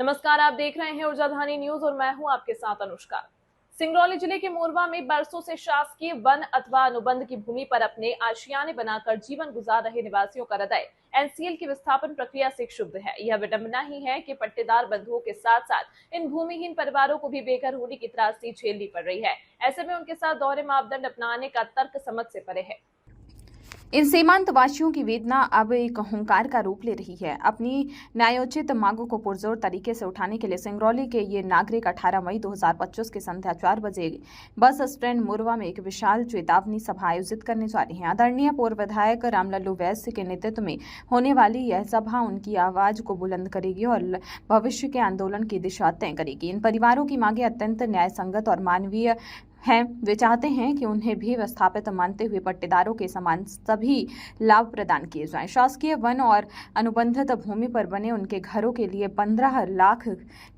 नमस्कार, आप देख रहे हैं ऊर्जाधानी न्यूज और मैं हूं आपके साथ अनुष्का। सिंगरौली जिले के मोरवा में बरसों से शासकीय वन अथवा अनुबंध की भूमि पर अपने आशियाने बनाकर जीवन गुजार रहे निवासियों का हृदय एनसीएल की विस्थापन प्रक्रिया से क्षुब्ध है। यह विडंबना ही है कि पट्टेदार बंधुओं के साथ साथ इन भूमिहीन परिवारों को भी बेघर होने की त्रासदी झेलनी पड़ रही है। ऐसे में उनके साथ दोहरे मापदंड अपनाने का तर्क समझ से परे है। इन सीमांतवासियों की वेदना अब एक हुंकार का रूप ले रही है। अपनी न्यायोचित मांगों को पुरजोर तरीके से उठाने के लिए सिंगरौली के ये नागरिक 18 मई 2025 की संध्या 4 बजे बस स्टैंड मोरवा में एक विशाल चेतावनी सभा आयोजित करने जा रहे हैं। आदरणीय पूर्व विधायक रामलल्लू वैश्य के नेतृत्व में होने वाली यह सभा उनकी आवाज को बुलंद करेगी और भविष्य के आंदोलन की दिशा तय करेगी। इन परिवारों की मांगे अत्यंत न्यायसंगत और मानवीय हैं। वे चाहते हैं कि उन्हें भी विस्थापित मानते हुए पट्टेदारों के समान सभी लाभ प्रदान किए जाएं। शासकीय वन और अनुबंधित भूमि पर बने उनके घरों के लिए 15 लाख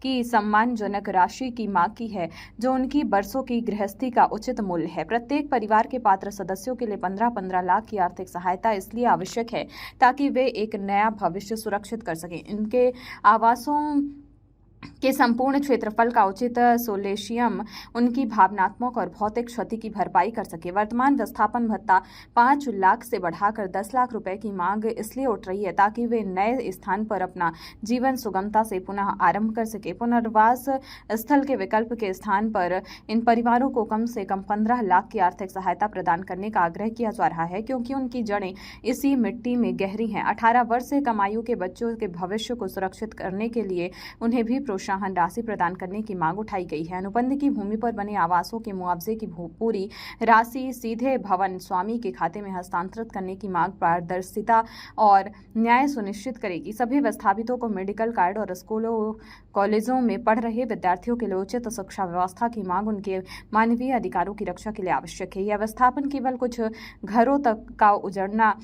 की सम्मानजनक राशि की मांग की है, जो उनकी बरसों की गृहस्थी का उचित मूल्य है। प्रत्येक परिवार के पात्र सदस्यों के लिए 15-15 लाख की आर्थिक सहायता इसलिए आवश्यक है ताकि वे एक नया भविष्य सुरक्षित कर सकें। इनके आवासों के संपूर्ण क्षेत्रफल का उचित सोलेशियम उनकी भावनात्मक और भौतिक क्षति की भरपाई कर सके। वर्तमान विस्थापन भत्ता 5 लाख से बढ़ाकर 10 लाख रुपए की मांग इसलिए उठ रही है ताकि वे नए स्थान पर अपना जीवन सुगमता से पुनः आरंभ कर सके। पुनर्वास स्थल के विकल्प के स्थान पर इन परिवारों को कम से कम 15 लाख की आर्थिक सहायता प्रदान करने का आग्रह किया जा रहा है, क्योंकि उनकी जड़ें इसी मिट्टी में गहरी हैं। 18 वर्ष से कम आयु के बच्चों के भविष्य को सुरक्षित करने के लिए उन्हें भी प्रोत्साहन राशि प्रदान करने की मांग उठाई गई है। अनुबंध की भूमि पर बने आवासों के मुआवजे की पूरी राशि सीधे भवन स्वामी के खाते में हस्तांतरित करने की मांग पारदर्शिता और न्याय सुनिश्चित करेगी। सभी विस्थापितों को मेडिकल कार्ड और स्कूलों कॉलेजों में पढ़ रहे विद्यार्थियों के लिए उचित शिक्षा व्यवस्था की मांग उनके मानवीय अधिकारों की रक्षा के लिए आवश्यक है। यह विस्थापन केवल कुछ घरों तक का उजड़ना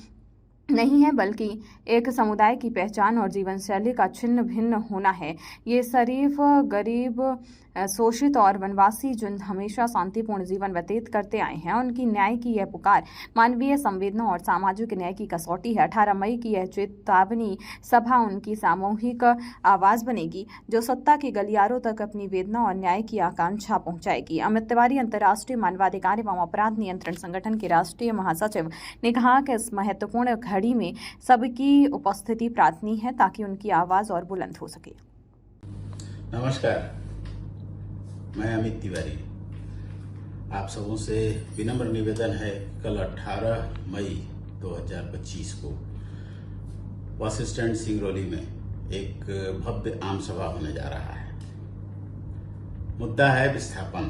नहीं है, बल्कि एक समुदाय की पहचान और जीवन शैली का छिन्न भिन्न होना है। ये शरीफ, गरीब, शोषित और वनवासी जो हमेशा शांतिपूर्ण जीवन व्यतीत करते आए हैं, उनकी न्याय की यह पुकार मानवीय संवेदना और सामाजिक न्याय की कसौटी है। 18 मई की यह चेतावनी सभा उनकी सामूहिक आवाज बनेगी, जो सत्ता के गलियारों तक अपनी वेदना और न्याय की आकांक्षा पहुंचाएगी। अमित तिवारी अंतर्राष्ट्रीय मानवाधिकार एवं अपराध नियंत्रण संगठन के राष्ट्रीय महासचिव ने कहा कि इस महत्वपूर्ण घड़ी में सबकी उपस्थिति प्रार्थनीय है ताकि उनकी आवाज और बुलंद हो सके। नमस्कार, मैं अमित तिवारी। आप सबों से विनम्र निवेदन है, कल 18 मई 2025 को बस स्टैंड सिंगरौली में एक भव्य आम सभा होने जा रहा है। मुद्दा है विस्थापन।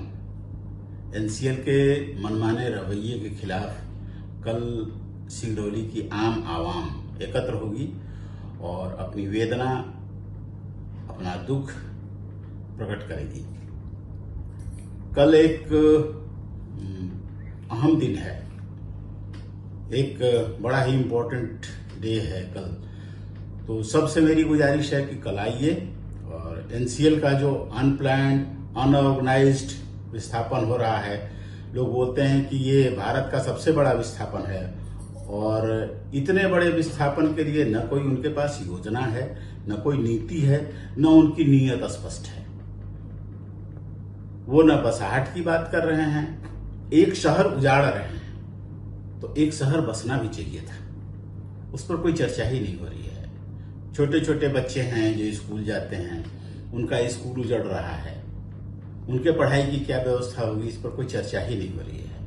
एनसीएल के मनमाने रवैये के खिलाफ कल सिंगरौली की आम आवाम एकत्र होगी और अपनी वेदना, अपना दुख प्रकट करेगी। कल एक अहम दिन है, एक बड़ा ही इम्पोर्टेंट डे है कल। तो सबसे मेरी गुजारिश है कि कल आइए और एनसीएल का जो अनप्लान्ड, अनऑर्गेनाइज्ड विस्थापन हो रहा है, लोग बोलते हैं कि ये भारत का सबसे बड़ा विस्थापन है और इतने बड़े विस्थापन के लिए न कोई उनके पास योजना है, न कोई नीति है, न उनकी नीयत स्पष्ट है। वो न बसाहट की बात कर रहे हैं, एक शहर उजाड़ रहे हैं, तो एक शहर बसना भी चाहिए था, उस पर कोई चर्चा ही नहीं हो रही है। छोटे छोटे बच्चे हैं जो स्कूल जाते हैं, उनका स्कूल उजड़ रहा है, उनके पढ़ाई की क्या व्यवस्था होगी, इस पर कोई चर्चा ही नहीं हो रही है।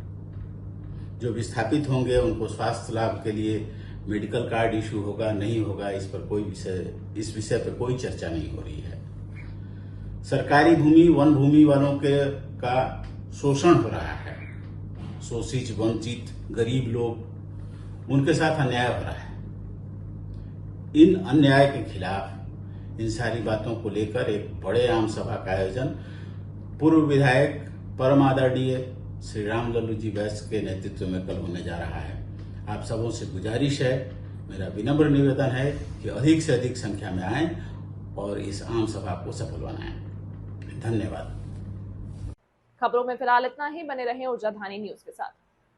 जो विस्थापित होंगे उनको स्वास्थ्य लाभ के लिए मेडिकल कार्ड इश्यू होगा, नहीं होगा, इस विषय पर कोई चर्चा नहीं हो रही है। सरकारी भूमि, वन भूमि वालों का शोषण हो रहा है। शोषित, वंचित, गरीब लोग, उनके साथ अन्याय हो रहा है। इन अन्याय के खिलाफ, इन सारी बातों को लेकर एक बड़े आम सभा का आयोजन पूर्व विधायक परम आदरणीय श्री रामलल्लू जी वैश्य के नेतृत्व में कल होने जा रहा है। आप सबों से गुजारिश है, मेरा विनम्र निवेदन है कि अधिक से अधिक संख्या में आएं और इस आम सभा को सफल बनाएं। धन्यवाद। खबरों में फिलहाल इतना ही। बने रहें ऊर्जाधानी न्यूज के साथ।